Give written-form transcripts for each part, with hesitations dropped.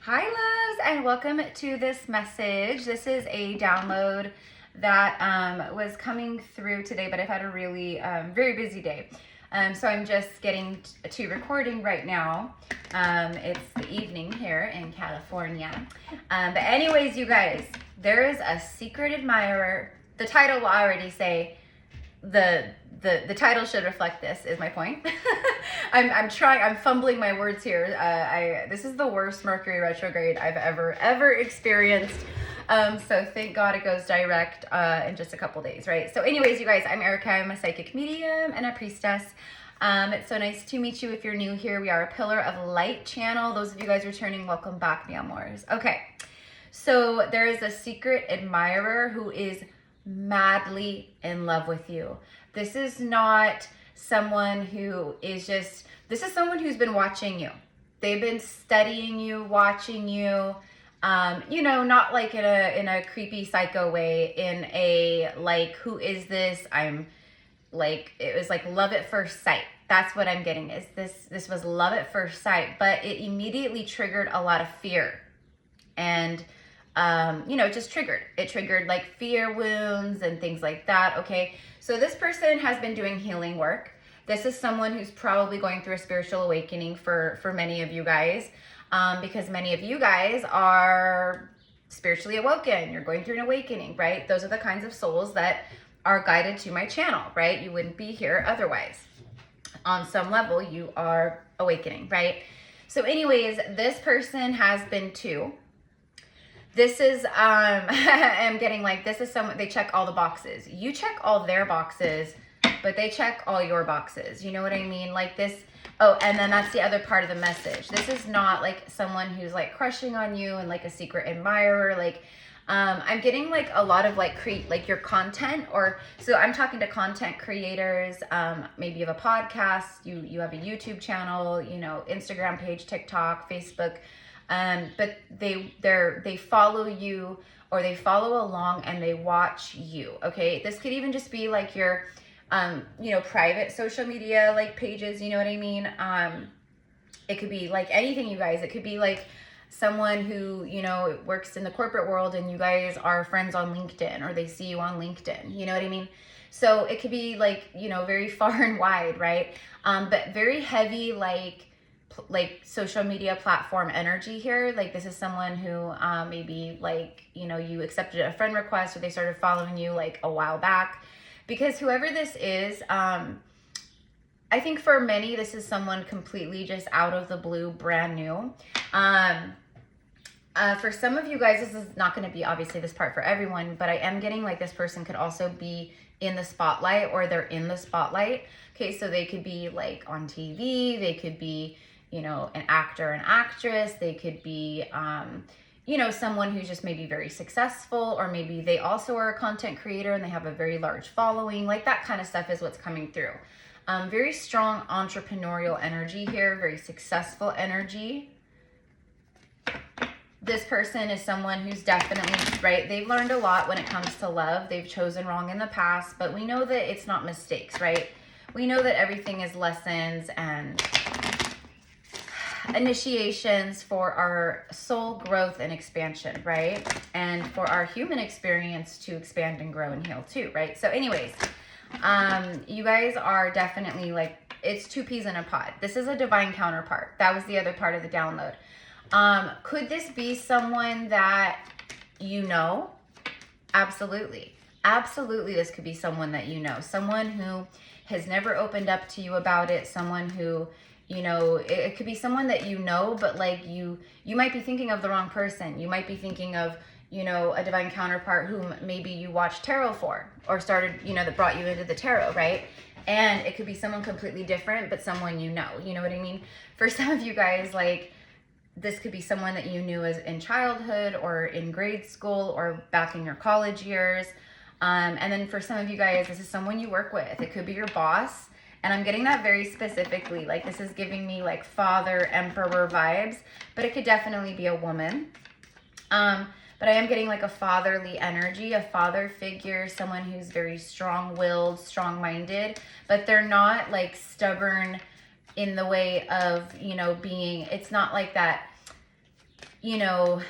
Hi loves, and welcome to this message. This is a download that was coming through today, but I've had a really very busy day. So I'm just getting to recording right now. It's the evening here in California. But anyways, you guys, there is a secret admirer. The title will already say the title should reflect this, is my point. I'm fumbling my words here. This is the worst Mercury retrograde I've ever experienced. So thank God it goes direct in just a couple days, right? So anyways, you guys, I'm Erica. I'm a psychic medium and a priestess. It's so nice to meet you. If you're new here, we are a Pillar of Light channel. Those of you guys returning, welcome back, mi amores. Okay, so there is a secret admirer who is madly in love with you. This is not someone who is just, this is someone who's been watching you. They've been studying you, watching you, you know, not like in a creepy psycho way, in a like, who is this? I'm like, it was like love at first sight. That's what I'm getting, is this was love at first sight, but it immediately triggered a lot of fear. And you know, it triggered like fear wounds and things like that. Okay, so this person has been doing healing work. This is someone who's probably going through a spiritual awakening for many of you guys, because many of you guys are spiritually awoken. You're going through an awakening, right? Those are the kinds of souls that are guided to my channel, right? You wouldn't be here otherwise. On some level, you are awakening, right? So anyways, this person has been too. This is, I'm getting like, this is someone, they check all the boxes. You check all their boxes, but they check all your boxes. You know what I mean? Like this, oh, and then that's the other part of the message. This is not like someone who's like crushing on you and like a secret admirer. Like, I'm getting like a lot of like like your content, or, so I'm talking to content creators. Maybe you have a podcast, you have a YouTube channel, you know, Instagram page, TikTok, Facebook. But they follow you, or they follow along and they watch you. Okay, this could even just be like your you know, private social media like pages, you know what I mean? It could be like anything, you guys. It could be like someone who, you know, works in the corporate world and you guys are friends on LinkedIn, or they see you on LinkedIn, you know what I mean? So it could be like, you know, very far and wide, right? But very heavy like social media platform energy here. Like this is someone who maybe like, you know, you accepted a friend request, or they started following you like a while back. Because whoever this is, I think for many, this is someone completely just out of the blue, brand new. For some of you guys, this is not going to be obviously this part for everyone, but I am getting like this person could also be in the spotlight, or they're in the spotlight. Okay, so they could be like on TV, they could be, you know, an actor, an actress, they could be, you know, someone who's just maybe very successful, or maybe they also are a content creator and they have a very large following. Like that kind of stuff is what's coming through. Very strong entrepreneurial energy here, very successful energy. This person is someone who's definitely, right, they've learned a lot when it comes to love. They've chosen wrong in the past, but we know that it's not mistakes, right? We know that everything is lessons and initiations for our soul growth and expansion, right? And for our human experience to expand and grow and heal too, right? So anyways, you guys are definitely like, it's two peas in a pod. This is a divine counterpart. That was the other part of the download. Could this be someone that you know? Absolutely. Absolutely, this could be someone that you know. Someone who has never opened up to you about it. Someone who, you know, it could be someone that you know, but like you might be thinking of the wrong person. You might be thinking of, you know, a divine counterpart who maybe you watched tarot for, or started, you know, that brought you into the tarot, right? And it could be someone completely different, but someone you know what I mean? For some of you guys, like, this could be someone that you knew as in childhood, or in grade school, or back in your college years. And then for some of you guys, this is someone you work with. It could be your boss. And I'm getting that very specifically. Like this is giving me like father, emperor vibes, but it could definitely be a woman. But I am getting like a fatherly energy, a father figure, someone who's very strong-willed, strong-minded, but they're not like stubborn in the way of, you know, being, it's not like that you know,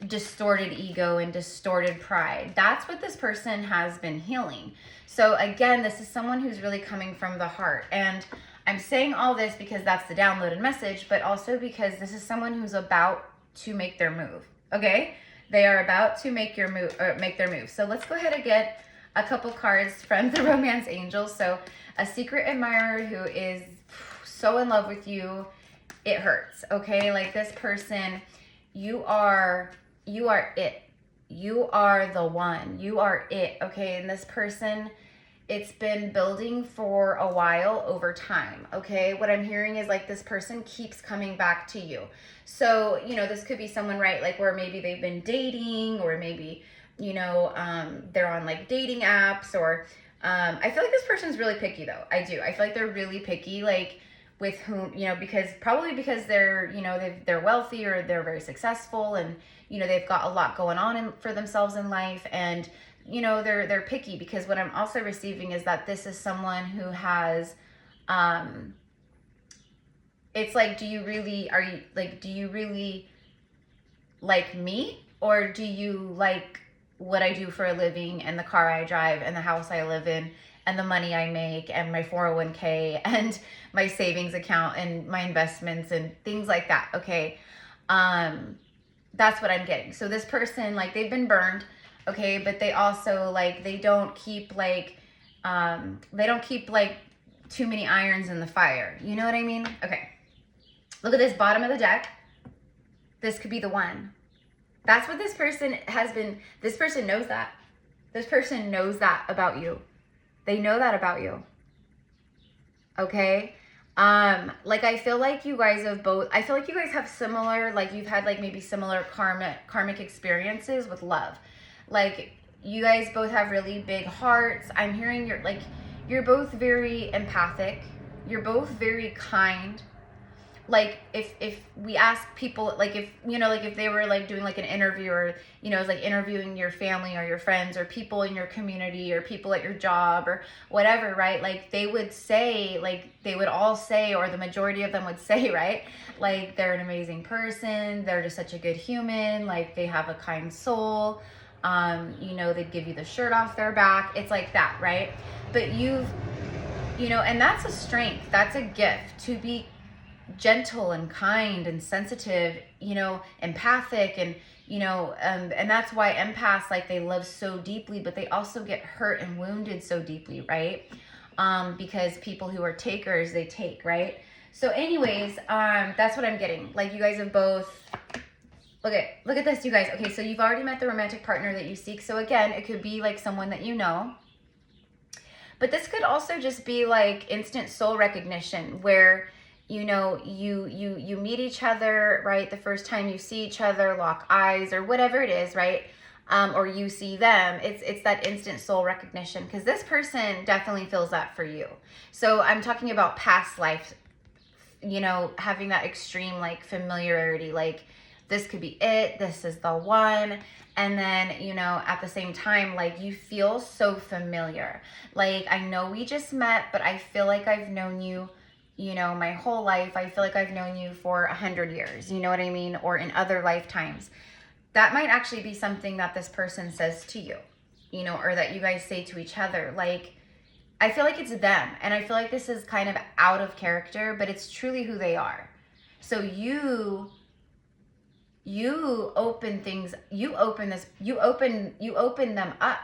distorted ego and distorted pride. That's what this person has been healing. So again, this is someone who's really coming from the heart. And I'm saying all this because that's the downloaded message, but also because this is someone who's about to make their move. Okay? They are about to make their move. So let's go ahead and get a couple cards from the Romance Angels. So a secret admirer who is so in love with you, it hurts. Okay? Like this person, you are it. You are the one. You are it. Okay? And this person, it's been building for a while over time. Okay? What I'm hearing is like this person keeps coming back to you. So, you know, this could be someone, right? Like where maybe they've been dating, or maybe, you know, they're on like dating apps, or I feel like this person's really picky though. I do. I feel like they're really picky, like with whom, you know, because they're, you know, they're wealthy, or they're very successful, and, you know, they've got a lot going on for themselves in life. And, you know, they're picky, because what I'm also receiving is that this is someone who has, it's like, do you really like me? Or do you like what I do for a living, and the car I drive, and the house I live in, and the money I make, and my 401k, and my savings account, and my investments, and things like that? Okay. That's what I'm getting. So this person, like, they've been burned. Okay. But they also, like, they don't keep too many irons in the fire. You know what I mean? Okay. Look at this bottom of the deck. This could be the one. That's what this person has been. This person knows that. This person knows that about you. They know that about you. Okay? Like, I feel like you guys have similar, like, you've had like maybe similar karmic experiences with love. Like, you guys both have really big hearts. I'm hearing you're both very empathic. You're both very kind. Like, if we ask people, like, if, you know, like, if they were like doing like an interview, or, you know, it's like interviewing your family or your friends or people in your community or people at your job or whatever, right? Like, they would say, like, they would all say, or the majority of them would say, right? Like, they're an amazing person. They're just such a good human. Like, they have a kind soul. You know, they'd give you the shirt off their back. It's like that, right? But you know, and that's a strength. That's a gift, to be gentle and kind and sensitive, you know, empathic, and, you know, and that's why empaths, like, they love so deeply, but they also get hurt and wounded so deeply, right? Because people who are takers, they take, right? So anyways, that's what I'm getting. Like, you guys have both, look at this, you guys. Okay, so you've already met the romantic partner that you seek. So again, it could be like someone that you know, but this could also just be like instant soul recognition, where, you know, you meet each other, right? The first time you see each other, lock eyes, or whatever it is, right? Or you see them. It's that instant soul recognition, because this person definitely feels that for you. So I'm talking about past life, you know, having that extreme, like, familiarity. Like, this could be it. This is the one. And then, you know, at the same time, like, you feel so familiar. Like, I know we just met, but I feel like I've known you, you know, my whole life. I feel like I've known you for 100 years, you know what I mean? Or in other lifetimes. That might actually be something that this person says to you, you know, or that you guys say to each other. Like, I feel like it's them. And I feel like this is kind of out of character, but it's truly who they are. So you open things, you open them up.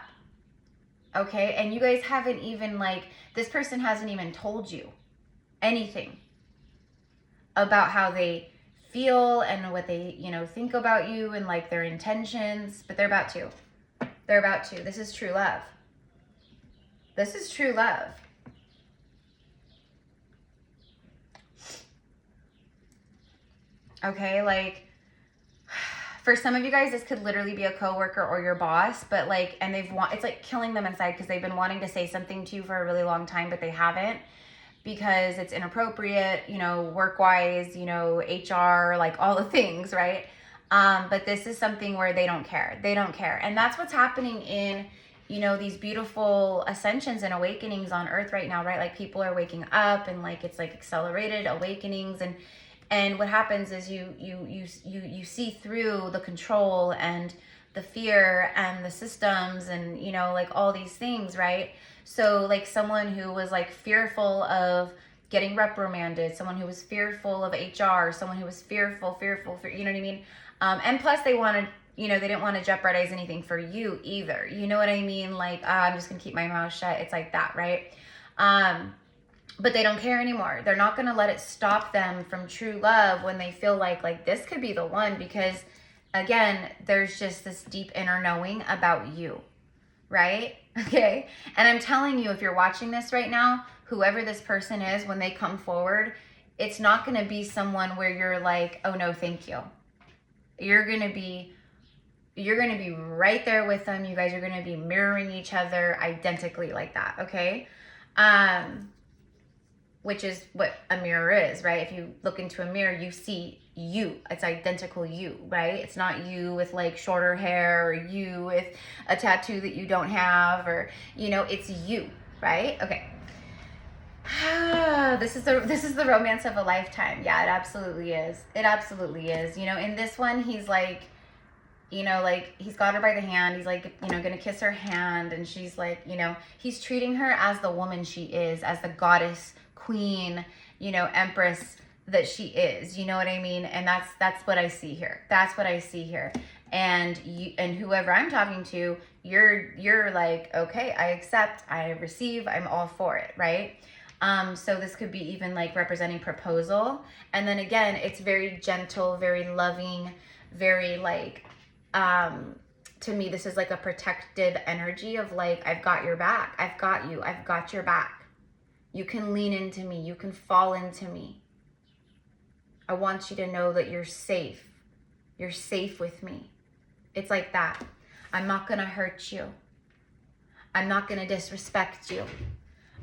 Okay? And you guys haven't even, like, this person hasn't even told you anything about how they feel and what they, you know, think about you, and like their intentions, but they're about to. This is true love. This is true love. Okay, like, for some of you guys, this could literally be a coworker or your boss, but like, and it's like killing them inside, because they've been wanting to say something to you for a really long time, but they haven't, because it's inappropriate, you know, work-wise, you know, HR, like all the things, right? But this is something where they don't care. They don't care. And that's what's happening in, you know, these beautiful ascensions and awakenings on earth right now, right? Like, people are waking up, and like, it's like accelerated awakenings, and And what happens is you see through the control and the fear and the systems and, you know, like all these things, right? So like someone who was like fearful of getting reprimanded, someone who was fearful of HR, someone who was fearful, you know what I mean? And plus they wanted, you know, they didn't want to jeopardize anything for you either. You know what I mean? Like, I'm just gonna keep my mouth shut. It's like that, right? But they don't care anymore. They're not gonna let it stop them from true love when they feel like this could be the one, because again, there's just this deep inner knowing about you, right? Okay. And I'm telling you, if you're watching this right now, whoever this person is, when they come forward, it's not going to be someone where you're like, oh no, thank you. You're going to be right there with them. You guys are going to be mirroring each other identically like that. Okay. Which is what a mirror is, right? If you look into a mirror, you see you. It's identical you, right? It's not you with like shorter hair or you with a tattoo that you don't have, or, you know, it's you, right? Okay. This is the romance of a lifetime. Yeah, it absolutely is. It absolutely is. You know, in this one, he's like, you know, like he's got her by the hand. He's like, you know, gonna kiss her hand. And she's like, you know, he's treating her as the woman she is, as the goddess, queen, you know, empress that she is. You know what I mean? And that's what I see here. That's what I see here. And you, and whoever I'm talking to, you're like, okay, I accept, I receive, I'm all for it, right? So this could be even like representing proposal. And then again, it's very gentle, very loving, very like, to me, this is like a protective energy of like, I've got your back. I've got you. I've got your back. You can lean into me. You can fall into me. I want you to know that you're safe. You're safe with me. It's like that. I'm not going to hurt you. I'm not going to disrespect you.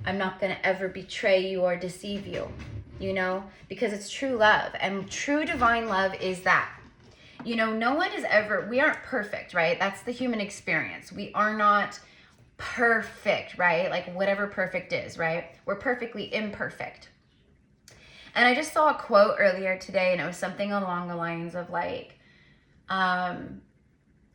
I'm not going to ever betray you or deceive you, you know, because it's true love. And true divine love is that. You know, no one is ever, we aren't perfect, right? That's the human experience. We are not perfect, right? Like whatever perfect is, right? We're perfectly imperfect. And I just saw a quote earlier today, and it was something along the lines of like,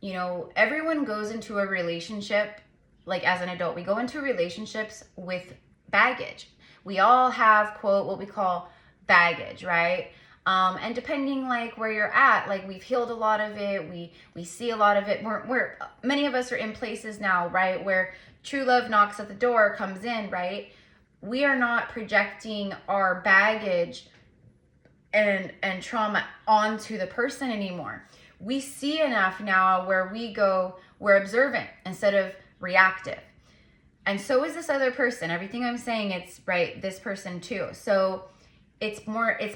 you know, everyone goes into a relationship, like as an adult, we go into relationships with baggage. We all have, quote, what we call baggage, right? And depending like where you're at, like we've healed a lot of it. We see a lot of it. We're many of us are in places now, right? Where true love knocks at the door, comes in, right? We are not projecting our baggage and trauma onto the person anymore. We see enough now where we're observant instead of reactive. And so is this other person. Everything I'm saying, it's right, this person too. So it's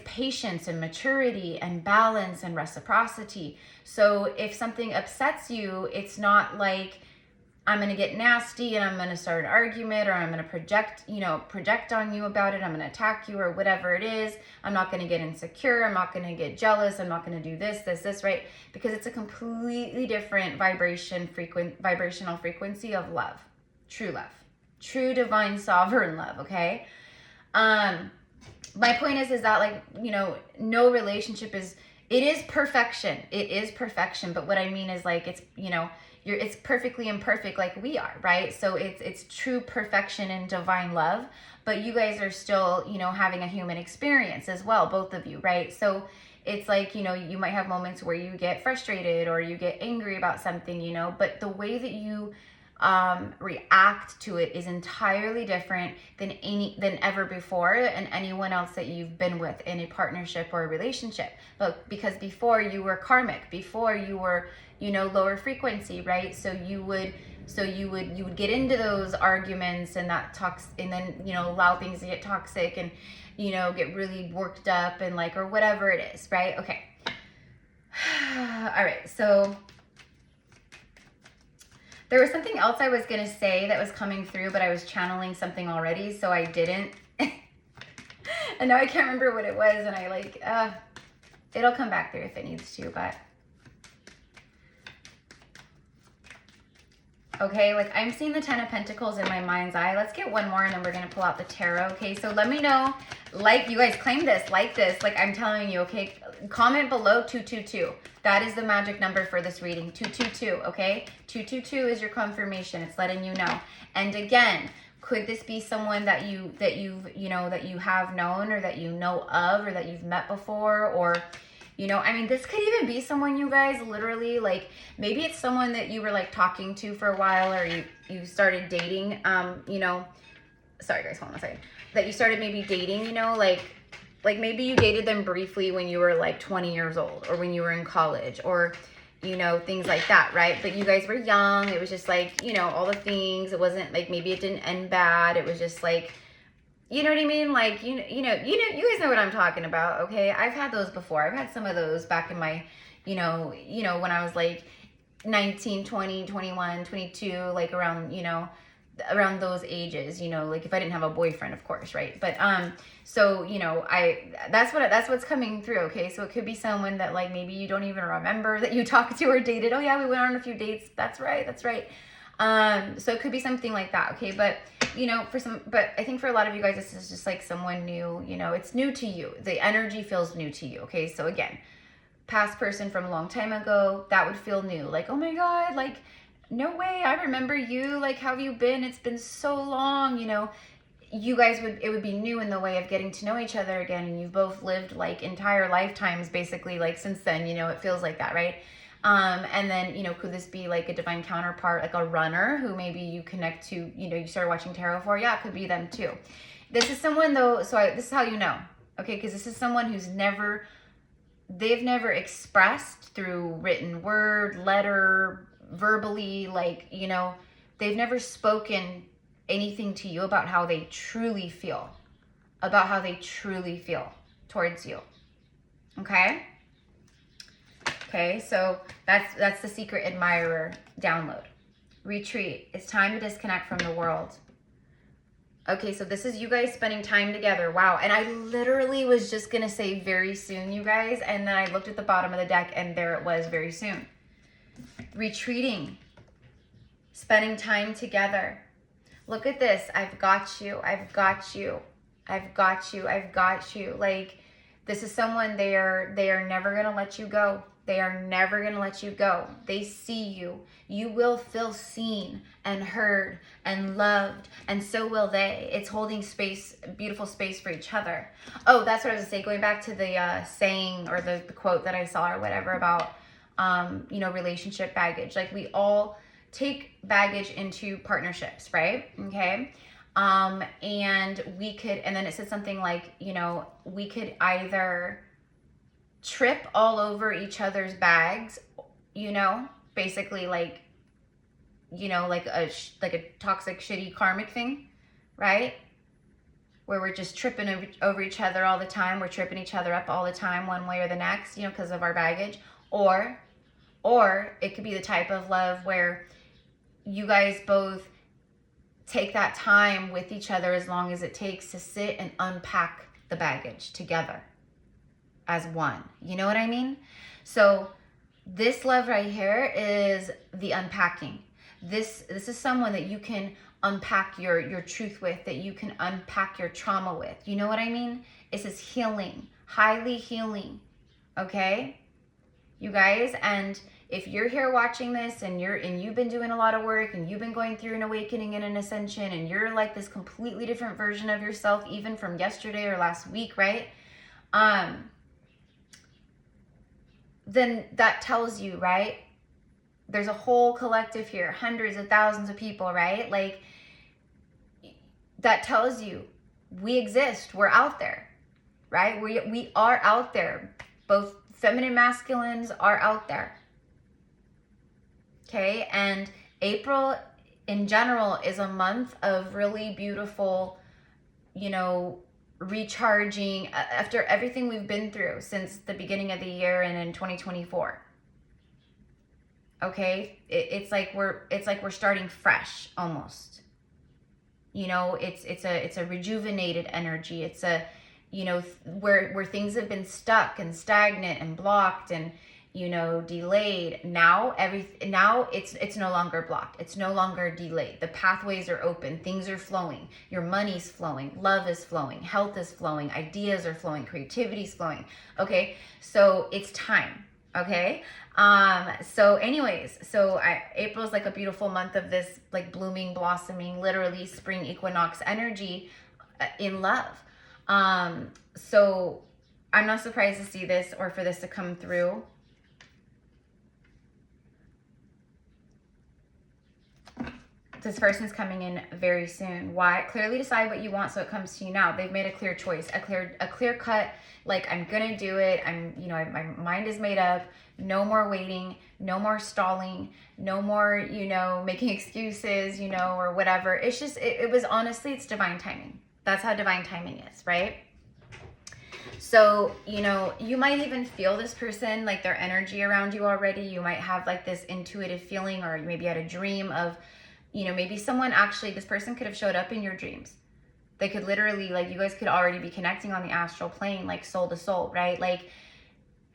patience and maturity and balance and reciprocity. So if something upsets you, it's not like I'm going to get nasty and I'm going to start an argument, or I'm going to project on you about it. I'm going to attack you or whatever it is. I'm not going to get insecure. I'm not going to get jealous. I'm not going to do this, right? Because it's a completely different vibrational frequency of love, true divine sovereign love. Okay. My point is that like, you know, no relationship it is perfection. It is perfection. But what I mean is like, it's, you know, it's perfectly imperfect like we are, right? So it's true perfection and divine love, but you guys are still, you know, having a human experience as well, both of you, right? So it's like, you know, you might have moments where you get frustrated or you get angry about something, you know, but the way that you react to it is entirely different than ever before and anyone else that you've been with in a partnership or a relationship. But because before you were karmic, before you were, you know, lower frequency, right? So you would get into those arguments and and then, you know, allow things to get toxic and, you know, get really worked up and like, or whatever it is, right? Okay. All right. So there was something else I was going to say that was coming through, but I was channeling something already, so I didn't. And now I can't remember what it was, and I like, it'll come back through if it needs to, but. Okay, like I'm seeing the 10 of Pentacles in my mind's eye. Let's get one more and then we're going to pull out the tarot. Okay, so let me know, like, you guys claim this, like this, like I'm telling you, okay? Comment below 222. That is the magic number for this reading, 222, okay? 222 is your confirmation. It's letting you know. And again, could this be someone that you have known, or that you know of, or that you've met before, or I mean, this could even be someone, you guys, literally, like, maybe it's someone that you were, like, talking to for a while, or you started dating, sorry, guys, hold on a second, that you started maybe dating, like maybe you dated them briefly when you were, like, 20 years old, or when you were in college, or, things like that, right? But you guys were young. It was just, like, all the things. It wasn't, like, maybe it didn't end bad. It was just, like, you know what I mean? Like, you guys know what I'm talking about, okay? I've had those before. I've had some of those back in my, when I was like 19, 20, 21, 22, like around, around those ages, like if I didn't have a boyfriend, of course, right? But, so, that's what's coming through, okay? So it could be someone that, like, maybe you don't even remember that you talked to or dated. Oh yeah, we went on a few dates. That's right. So it could be something like that, okay? But, but I think for a lot of you guys, this is just like someone new, it's new to you. The energy feels new to you, okay? So again, past person from a long time ago, that would feel new. Like, oh my God, like, no way, I remember you. Like, how have you been? It's been so long, you guys it would be new in the way of getting to know each other again. And you've both lived, like, entire lifetimes, basically, like, since then, it feels like that, right? And then, could this be like a divine counterpart, like a runner who maybe you connect to, you started watching tarot for? Yeah, it could be them too. This is someone, though, this is how you know, okay? Because this is someone who's they've never expressed through written word, letter, verbally, like, they've never spoken anything to you about how they truly feel, towards you, okay? Okay, so that's the secret admirer download. Retreat. It's time to disconnect from the world. Okay, so this is you guys spending time together. Wow. And I literally was just going to say very soon, you guys. And then I looked at the bottom of the deck and there it was, very soon. Retreating. Spending time together. Look at this. I've got you. I've got you. I've got you. I've got you. Like, this is someone, they are never going to let you go. They are never going to let you go. They see you. You will feel seen and heard and loved, and so will they. It's holding space, beautiful space for each other. Oh, that's what I was going to say. Going back to the saying or the quote that I saw or whatever about, relationship baggage. Like, we all take baggage into partnerships, right? Okay. And we could, and then it said something like, we could either trip all over each other's bags, basically like, like a toxic, shitty karmic thing, right? Where we're just tripping over each other all the time. We're tripping each other up all the time, one way or the next, because of our baggage. Or it could be the type of love where you guys both take that time with each other, as long as it takes, to sit and unpack the baggage together as one. You know what I mean? So this love right here is the unpacking. This is someone that you can unpack your truth with, that you can unpack your trauma with. You know what I mean? This is healing, highly healing. Okay, you guys, and if you're here watching this and you've been doing a lot of work and you've been going through an awakening and an ascension, and you're like this completely different version of yourself, even from yesterday or last week, right? Then that tells you, right? There's a whole collective here, hundreds of thousands of people, right? Like, that tells you we exist, we're out there, right? We are out there. Both feminine, masculines are out there. Okay, and April in general is a month of really beautiful, recharging after everything we've been through since the beginning of the year and in 2024. Okay, it's like we're starting fresh almost. It's a rejuvenated energy. It's a, where things have been stuck and stagnant and blocked, and you know, delayed. Now it's no longer blocked. It's no longer delayed. The pathways are open. Things are flowing. Your money's flowing. Love is flowing. Health is flowing. Ideas are flowing. Creativity is flowing. Okay, so it's time. Okay. So anyways, April is like a beautiful month of this like blooming, blossoming, literally spring equinox energy in love. So I'm not surprised to see this or for this to come through. This person's coming in very soon. Why? Clearly decide what you want so it comes to you now. They've made a clear choice, a clear cut, like, I'm gonna do it. My mind is made up. No more waiting, no more stalling, no more, you know, making excuses, you know, or whatever. It's just, it was honestly, it's divine timing. That's how divine timing is, right? So, you know, you might even feel this person, like their energy around you already. You might have like this intuitive feeling, or maybe had a dream of, you know, maybe someone actually, this person could have showed up in your dreams. They could literally, like, you guys could already be connecting on the astral plane, like soul to soul, right? Like,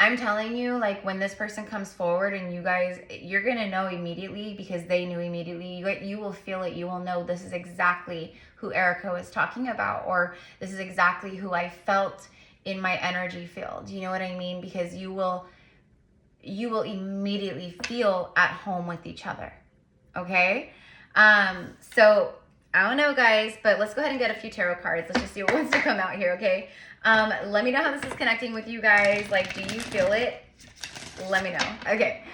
I'm telling you, like, when this person comes forward and you guys, you're going to know immediately, because they knew immediately. You will feel it. You will know this is exactly who Erica was talking about, or this is exactly who I felt in my energy field. You know what I mean? Because you will immediately feel at home with each other. Okay? So I don't know, guys, but let's go ahead and get a few tarot cards. Let's just see what wants to come out here, okay? Let me know how this is connecting with you guys. Like, do you feel it? Let me know. Okay.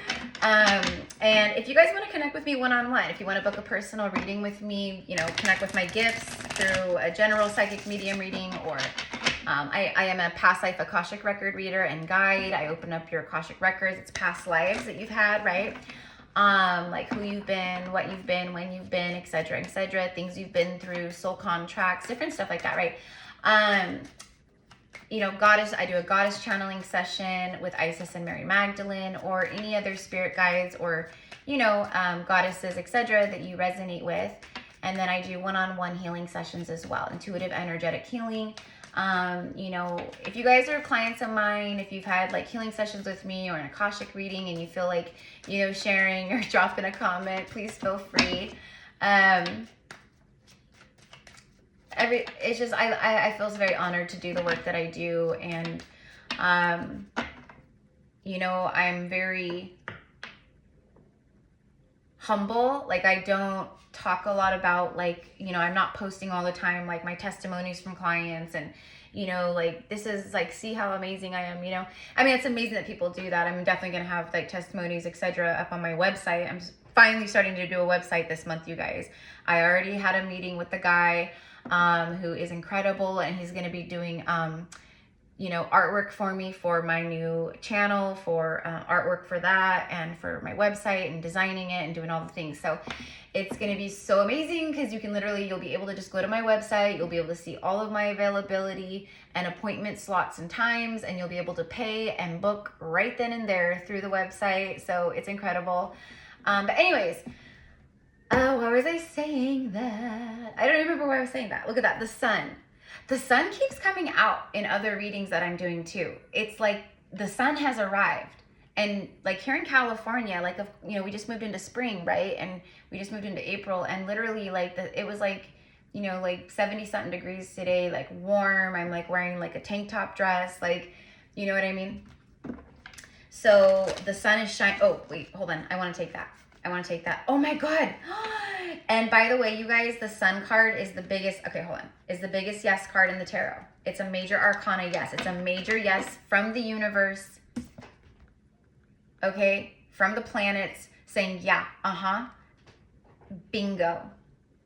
And if you guys want to connect with me one-on-one, if you want to book a personal reading with me, you know, connect with my gifts through a general psychic medium reading, or I am a past life Akashic record reader and guide. I open up your Akashic records. It's past lives that you've had, right? Like who you've been, what you've been, when you've been, etc., things you've been through, soul contracts, different stuff like that, right? You know, I do a goddess channeling session with Isis and Mary Magdalene, or any other spirit guides, or, you know, goddesses, etc., that you resonate with. And then I do one-on-one healing sessions as well, intuitive energetic healing. You know, if you guys are clients of mine, if you've had like healing sessions with me or an Akashic reading, and you feel like, you know, sharing or dropping a comment, please feel free. It's just, I feel very honored to do the work that I do. And, you know, I'm very humble. Like, I don't talk a lot about, like, you know, I'm not posting all the time, like, my testimonies from clients, and, you know, like, this is like, see how amazing I am, you know. I mean, it's amazing that people do that. I'm definitely gonna have like testimonies, etc., up on my website. I'm finally starting to do a website this month, you guys. I already had a meeting with the guy who is incredible, and he's gonna be doing you know, artwork for me for my new channel, for artwork for that, and for my website, and designing it and doing all the things. So it's going to be so amazing, because you can literally, you'll be able to just go to my website, you'll be able to see all of my availability and appointment slots and times, and you'll be able to pay and book right then and there through the website. So it's incredible. But anyways, why was I saying that? I don't remember why I was saying that. Look at that, the sun. The sun keeps coming out in other readings that I'm doing too. It's like the sun has arrived. And like here in California, like, you know, we just moved into spring, right? And we just moved into April, and literally like it was like, you know, like 70 something degrees today, like warm. I'm like wearing like a tank top dress, like, you know what I mean? So the sun is shining. Oh, wait, hold on. I want to take that. Oh my God. And by the way, you guys, the sun card is the biggest, okay, hold on, is the biggest yes card in the tarot. It's a major arcana yes. It's a major yes from the universe, okay, from the planets saying, yeah, bingo,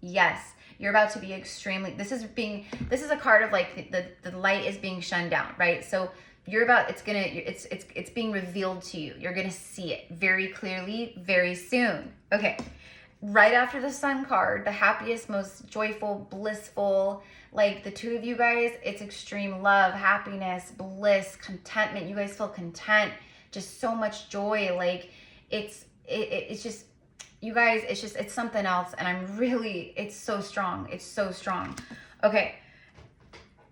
yes. You're about to be extremely, this is a card of like the light is being shunned down, right? So you're about, it's being revealed to you. You're going to see it very clearly very soon. Okay. Right after the sun card, the happiest, most joyful, blissful, like the two of you guys, it's extreme love, happiness, bliss, contentment. You guys feel content, just so much joy. Like it's just, you guys, it's something else. And it's so strong. It's so strong. Okay.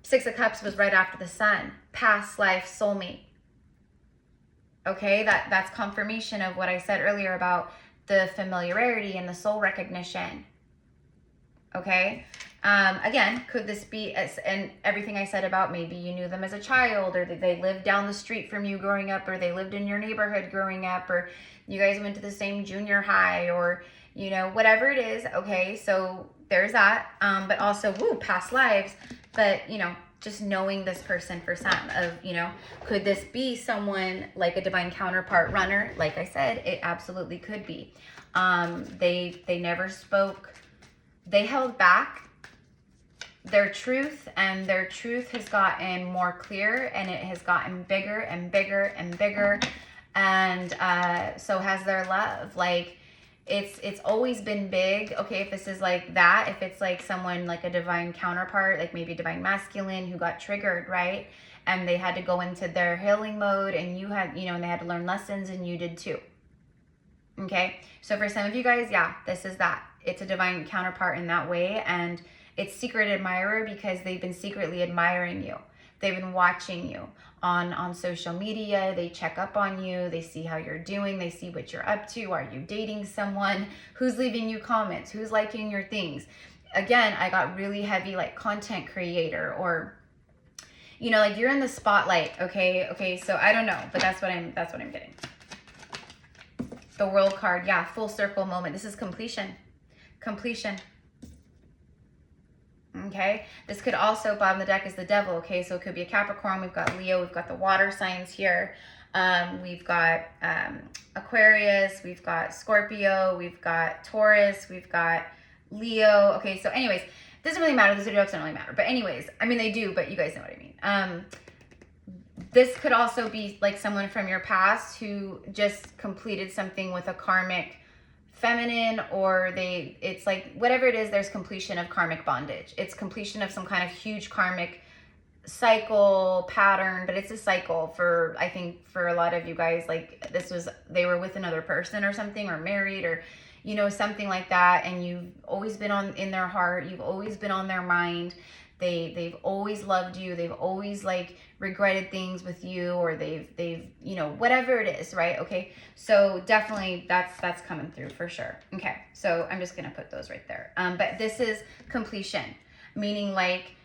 6 of Cups was right after the sun. Past life soulmate. Okay, that's confirmation of what I said earlier about the familiarity and the soul recognition. Okay, again, could this be, and everything I said about maybe you knew them as a child, or that they lived down the street from you growing up, or they lived in your neighborhood growing up, or you guys went to the same junior high, or, you know, whatever it is. Okay, so there's that. But also, woo, past lives. But, you know, just knowing this person for some of, you know, could this be someone like a divine counterpart runner? Like I said, it absolutely could be. They never spoke. They held back their truth, and their truth has gotten more clear, and it has gotten bigger and bigger and bigger. And so has their love. Like, it's always been big. Okay, if this is like that, if it's like someone like a divine counterpart, like maybe divine masculine who got triggered, right? And they had to go into their healing mode, and you had, you know, and they had to learn lessons, and you did too. Okay, so for some of you guys, yeah, this is that. It's a divine counterpart in that way, and it's secret admirer because they've been secretly admiring you. They've been watching you on social media. They check up on you. They see how you're doing. They see what you're up to. Are you dating someone? Who's leaving you comments? Who's liking your things? Again, I got really heavy like content creator, or, you know, like you're in the spotlight. Okay, so I don't know, but that's what I'm getting. The World card, yeah, full circle moment. This is completion. Okay, this could also, bottom of the deck is the devil. Okay, so it could be a Capricorn. We've got Leo. We've got the water signs here. We've got Aquarius. We've got Scorpio. We've got Taurus. We've got Leo. Okay, so anyways, doesn't really matter. The zodiacs don't really matter. But anyways, I mean, they do, but you guys know what I mean. This could also be like someone from your past who just completed something with a karmic feminine, or it's like whatever it is, there's completion of karmic bondage. It's completion of some kind of huge karmic cycle pattern, but it's a cycle for, I think for a lot of you guys, like they were with another person or something, or married, or, you know, something like that. And you've always been in their heart. You've always been on their mind. They've always loved you. They've always like regretted things with you, or they've, you know, whatever it is, right? Okay. So definitely that's coming through for sure. Okay. So I'm just going to put those right there. But this is completion, meaning like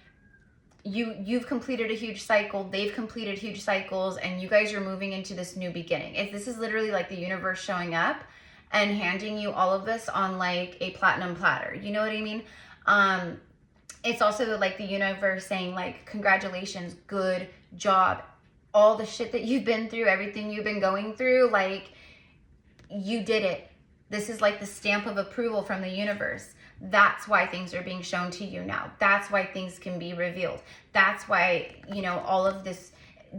you've completed a huge cycle. They've completed huge cycles, and you guys are moving into this new beginning. If this is literally like the universe showing up and handing you all of this on like a platinum platter, you know what I mean? It's also like the universe saying like, congratulations, good job. All the shit that you've been through, everything you've been going through, like you did it. This is like the stamp of approval from the universe. That's why things are being shown to you now. That's why things can be revealed. That's why, you know, all of this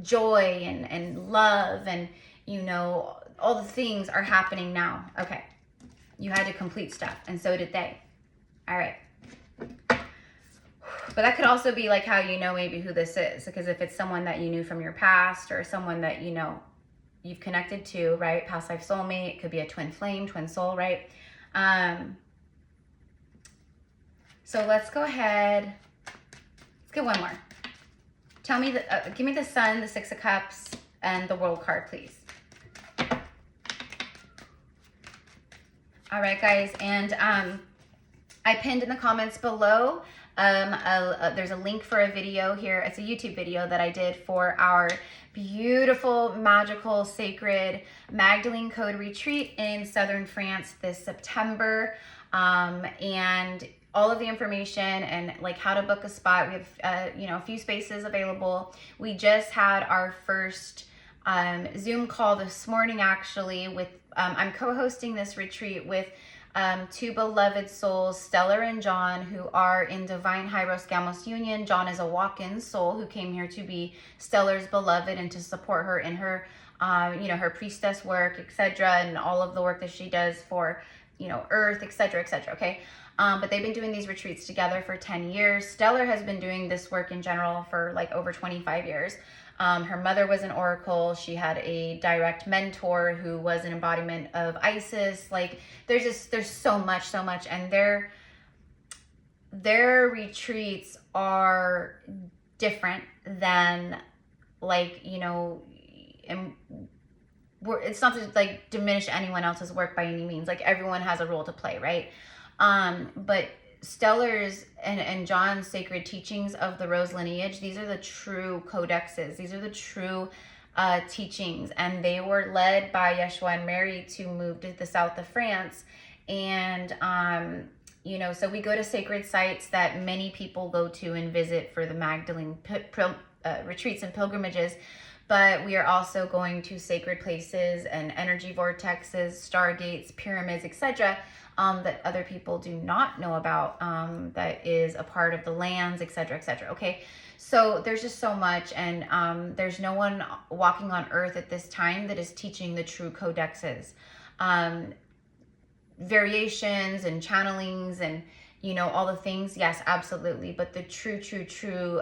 joy and love and, you know, all the things are happening now. Okay. You had to complete stuff, and so did they. All right. But that could also be like how you know maybe who this is, because if it's someone that you knew from your past, or someone that, you know, you've connected to, right? Past life soulmate. It could be a twin flame, twin soul, right? So let's go ahead. Let's get one more. Tell me, give me the Sun, the Six of Cups, and the World card, please. All right, guys. And I pinned in the comments below, there's a link for a video here. It's a YouTube video that I did for our beautiful, magical, sacred Magdalene Code retreat in southern France this September. And all of the information and like how to book a spot. We have, you know, a few spaces available. We just had our first Zoom call this morning, actually, with, I'm co-hosting this retreat with two beloved souls, Stellar and John, who are in Divine Hyros Gamos Union. John is a walk-in soul who came here to be Stellar's beloved and to support her in her, you know, her priestess work, etc., and all of the work that she does for, you know, Earth, etc., etc., okay? But they've been doing these retreats together for 10 years. Stellar has been doing this work in general for like over 25 years. Her mother was an oracle. She had a direct mentor who was an embodiment of Isis. Like there's so much. And their retreats are different than like, you know, it's not to like diminish anyone else's work by any means. Like everyone has a role to play, right? But Stellar's and John's sacred teachings of the Rose lineage, these are the true codexes. These are the true teachings, and they were led by Yeshua and Mary to move to the south of France. And you know, so we go to sacred sites that many people go to and visit for the Magdalene retreats and pilgrimages. But we are also going to sacred places and energy vortexes, stargates, pyramids, etc. That other people do not know about, that is a part of the lands, etc., etc. Okay, so there's just so much, and there's no one walking on earth at this time that is teaching the true codexes. Variations and channelings and, you know, all the things, yes, absolutely, but the true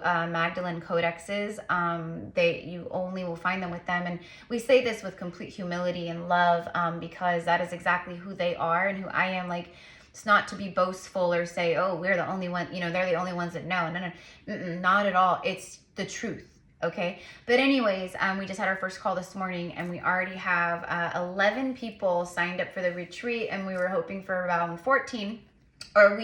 Magdalene codexes, you only will find them with them. And we say this with complete humility and love, because that is exactly who they are and who I am. Like, it's not to be boastful or say, oh, we're the only one, you know, they're the only ones that know. No, not at all. It's the truth. Okay, but anyways, we just had our first call this morning, and we already have 11 people signed up for the retreat, and we were hoping for around 14. Or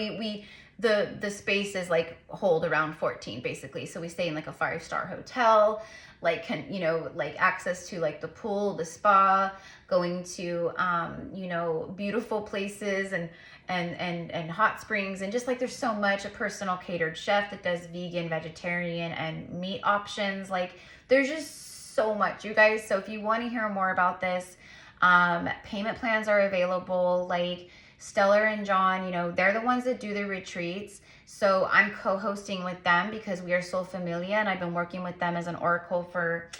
the space is like hold around 14 basically. So we stay in like a 5-star hotel, like, you know, like access to like the pool, the spa, going to, you know, beautiful places and hot springs. And just like, there's so much, a personal catered chef that does vegan, vegetarian and meat options. Like, there's just so much, you guys. So if you want to hear more about this, payment plans are available. Like, Stellar and John, you know, they're the ones that do the retreats. So I'm co-hosting with them because we are so familiar, and I've been working with them as an oracle for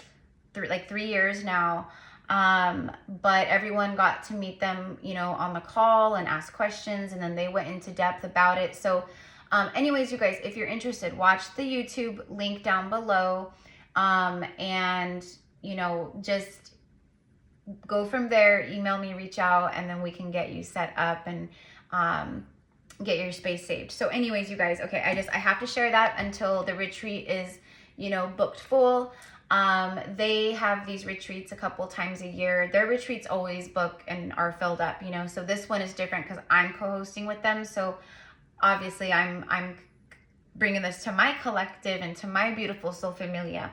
3 years now. But everyone got to meet them, you know, on the call and ask questions, and then they went into depth about it. So anyways, you guys, if you're interested, watch the YouTube link down below, and, you know, just go from there, email me, reach out, and then we can get you set up and get your space saved. So anyways, you guys, okay, I have to share that until the retreat is, you know, booked full. They have these retreats a couple times a year. Their retreats always book and are filled up, you know, so this one is different because I'm co-hosting with them. So obviously I'm bringing this to my collective and to my beautiful soul familia.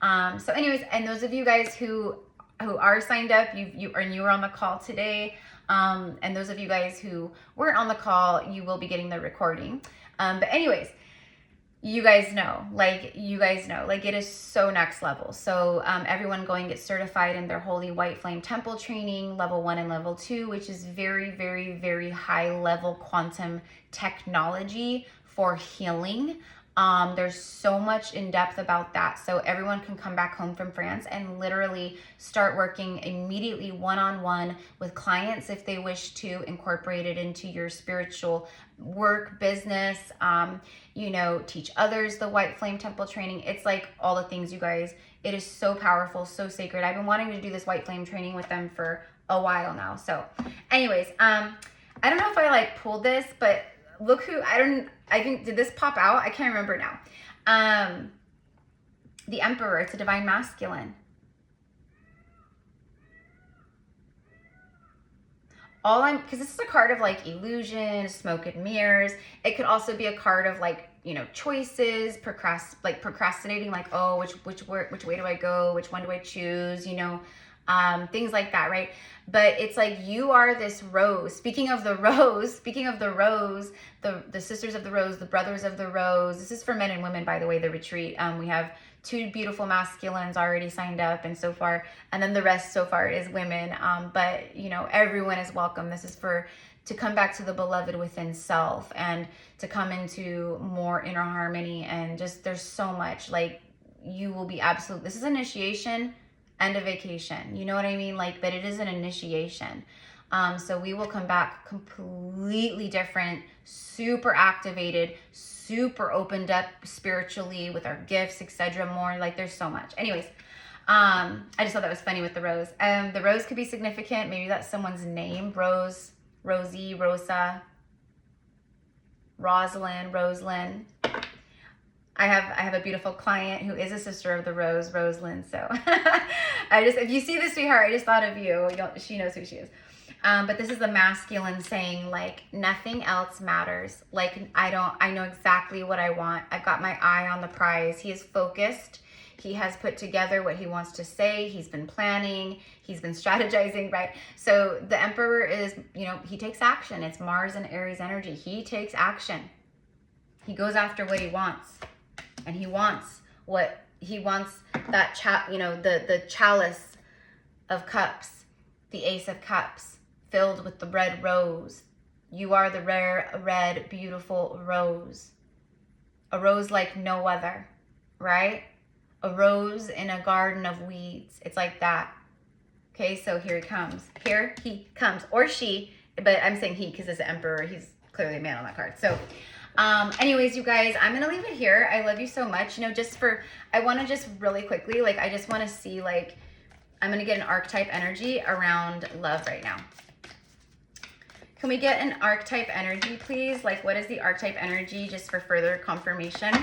So anyways, and those of you guys who are signed up, you were on the call today, and those of you guys who weren't on the call, you will be getting the recording. But anyways, you guys know, like it is so next level. So everyone going get certified in their Holy White Flame Temple training, level 1 and level 2, which is very, very, very high level quantum technology for healing. There's so much in depth about that. So everyone can come back home from France and literally start working immediately one-on-one with clients if they wish to incorporate it into your spiritual work, business, you know, teach others the White Flame Temple training. It's like all the things, you guys. It is so powerful, so sacred. I've been wanting to do this White Flame training with them for a while now. So anyways, I don't know if I like pulled this, but look who, I think, did this pop out? I can't remember now. The Emperor, it's a divine masculine. Because this is a card of like illusion, smoke and mirrors. It could also be a card of like, you know, choices, procrastinating, like, oh, which way do I go? Which one do I choose? You know, things like that, right? But it's like, you are this rose. Speaking of the rose, the sisters of the rose, the brothers of the rose. This is for men and women, by the way, the retreat. We have 2 beautiful masculines already signed up, and so far, and then the rest so far is women. But you know, everyone is welcome. This is to come back to the beloved within self and to come into more inner harmony. And just, there's so much, like, you will be absolute. This is initiation and a vacation. You know what I mean? Like, but it is an initiation. So we will come back completely different, super activated, super opened up spiritually with our gifts, etc. More, like, there's so much. Anyways, I just thought that was funny with the rose. The rose could be significant. Maybe that's someone's name. Rose, Rosie, Rosa, Rosalind, Roselyn. I have a beautiful client who is a sister of the Rose, Rosalind. So if you see this, sweetheart, I just thought of you. She knows who she is. But this is the masculine saying, like, nothing else matters. Like, I know exactly what I want. I've got my eye on the prize. He is focused. He has put together what he wants to say. He's been planning. He's been strategizing, right? So the Emperor is, you know, he takes action. It's Mars and Aries energy. He takes action. He goes after what he wants. And he wants that, you know, the chalice of cups, the Ace of Cups, filled with the red rose. You are the rare, red, beautiful rose. A rose like no other, right? A rose in a garden of weeds. It's like that. Okay, so here he comes. Here he comes. Or she, but I'm saying he because it's the Emperor. He's clearly a man on that card. So anyways, you guys, I'm going to leave it here. I love you so much. You know, I want to just really quickly, like, I just want to see, like, I'm going to get an archetype energy around love right now. Can we get an archetype energy, please? Like, what is the archetype energy, just for further confirmation?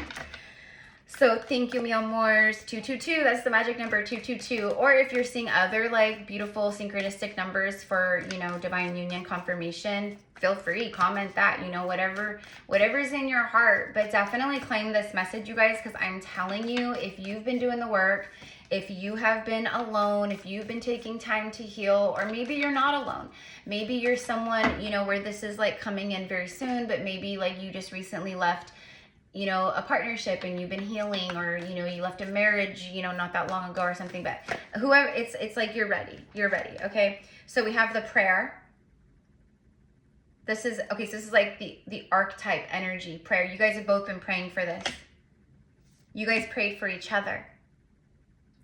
So thank you, mi amors. 222, that's the magic number, 222. Or if you're seeing other, like, beautiful synchronistic numbers for, you know, divine union confirmation, feel free, comment that, you know, whatever's in your heart. But definitely claim this message, you guys, because I'm telling you, if you've been doing the work, if you have been alone, if you've been taking time to heal, or maybe you're not alone. Maybe you're someone, you know, where this is, like, coming in very soon, but maybe, like, you just recently left, you know, a partnership and you've been healing, or, you know, you left a marriage, you know, not that long ago or something. But whoever, it's like you're ready. You're ready, okay? So we have the prayer. This is, okay, so this is like the archetype energy, prayer. You guys have both been praying for this. You guys prayed for each other.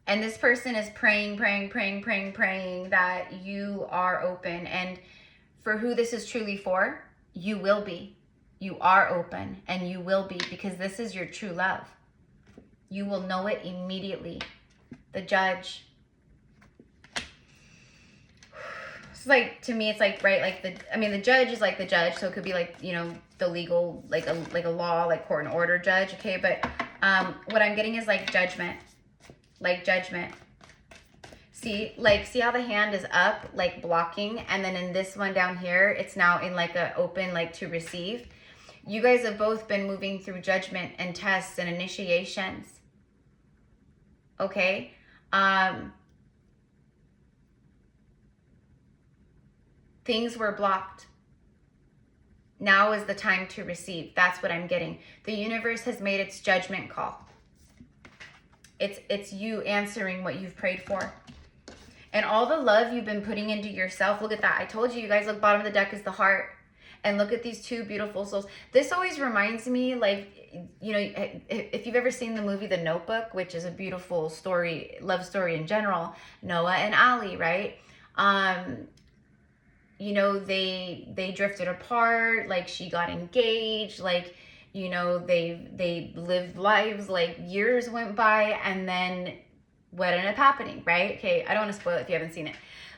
And this person is praying that you are open. And for who this is truly for, you will be. You are open and you will be, because this is your true love. You will know it immediately. The Judge. It's like, to me, it's like, right, like the Judge is like the judge. So it could be like, you know, the legal, like a law, like court and order judge. Okay. But what I'm getting is like judgment. Like judgment. See how the hand is up, like blocking, and then in this one down here, it's now in like a open, like to receive. You guys have both been moving through judgment and tests and initiations. Okay? Things were blocked. Now is the time to receive. That's what I'm getting. The universe has made its judgment call. It's you answering what you've prayed for. And all the love you've been putting into yourself. Look at that. I told you guys, look, bottom of the deck is the heart. And look at these two beautiful souls. This always reminds me, like, you know, if you've ever seen the movie The Notebook, which is a beautiful story, love story in general, Noah and Ali, right? You know, they drifted apart, like she got engaged, like, you know, they lived lives, like years went by, and then what ended up happening, right? Okay, I don't want to spoil it if you haven't seen it.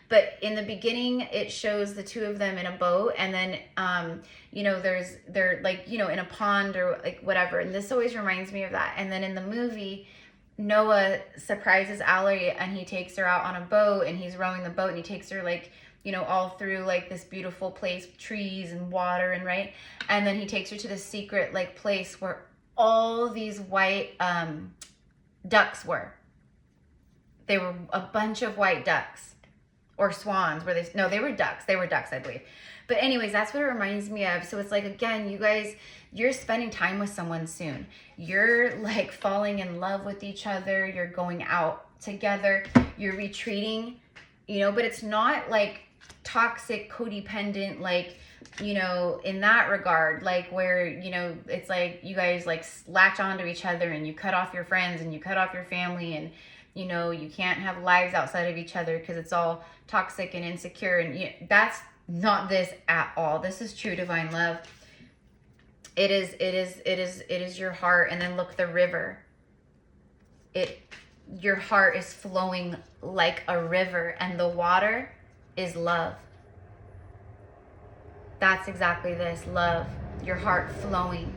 But in the beginning, it shows the two of them in a boat, and then, you know, they're like, you know, in a pond or like whatever. And this always reminds me of that. And then in the movie, Noah surprises Ali, and he takes her out on a boat, and he's rowing the boat, and he takes her, like, you know, all through like this beautiful place, trees and water, and right. And then he takes her to this secret like place where all these white ducks were. They were a bunch of white ducks. Or swans, no, they were ducks, I believe. But anyways, that's what it reminds me of. So it's like, again, you guys, you're spending time with someone soon. You're like falling in love with each other. You're going out together. You're retreating, you know, but it's not like toxic, codependent, like, you know, in that regard, like where, you know, it's like you guys like latch onto each other and you cut off your friends and you cut off your family, and you know, you can't have lives outside of each other because it's all toxic and insecure. And you know, that's not this at all. This is true divine love. It is your heart. And then look, the river. Your heart is flowing like a river, and the water is love. That's exactly this, love. Your heart flowing.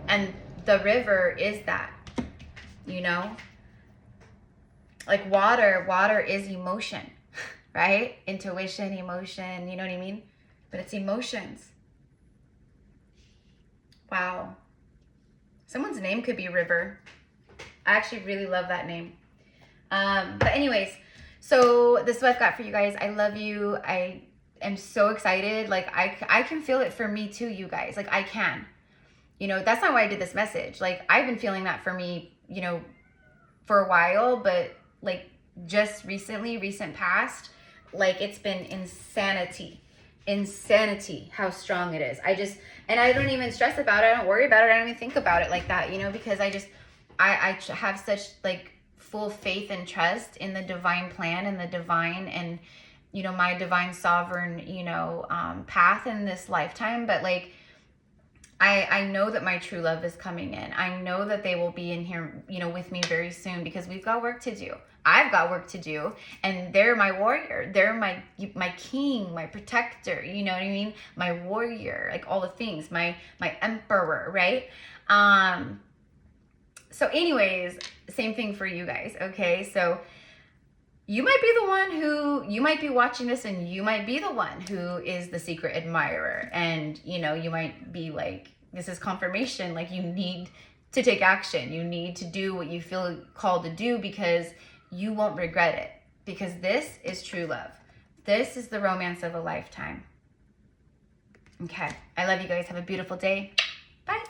And the river is that, you know? Like water is emotion, right? Intuition, emotion, you know what I mean? But it's emotions. Wow. Someone's name could be River. I actually really love that name. But anyways, so this is what I've got for you guys. I love you. I am so excited. Like I can feel it for me too, you guys. Like I can. You know, that's not why I did this message. Like I've been feeling that for me, you know, for a while, but like just recently, recent past, like it's been insanity how strong it is. And I don't even stress about it. I don't worry about it. I don't even think about it like that, you know, because I have such like full faith and trust in the divine plan and the divine and, you know, my divine sovereign, you know, path in this lifetime. But like, I know that my true love is coming in. I know that they will be in here, you know, with me very soon because we've got work to do. I've got work to do, and they're my warrior. They're my king, my protector, you know what I mean? My warrior, like all the things, my emperor, right? So anyways, same thing for you guys, okay? So you might be the one who, you might be watching this and you might be the one who is the secret admirer. And, you know, you might be like, this is confirmation. Like you need to take action. You need to do what you feel called to do because you won't regret it. Because this is true love. This is the romance of a lifetime. Okay. I love you guys. Have a beautiful day. Bye.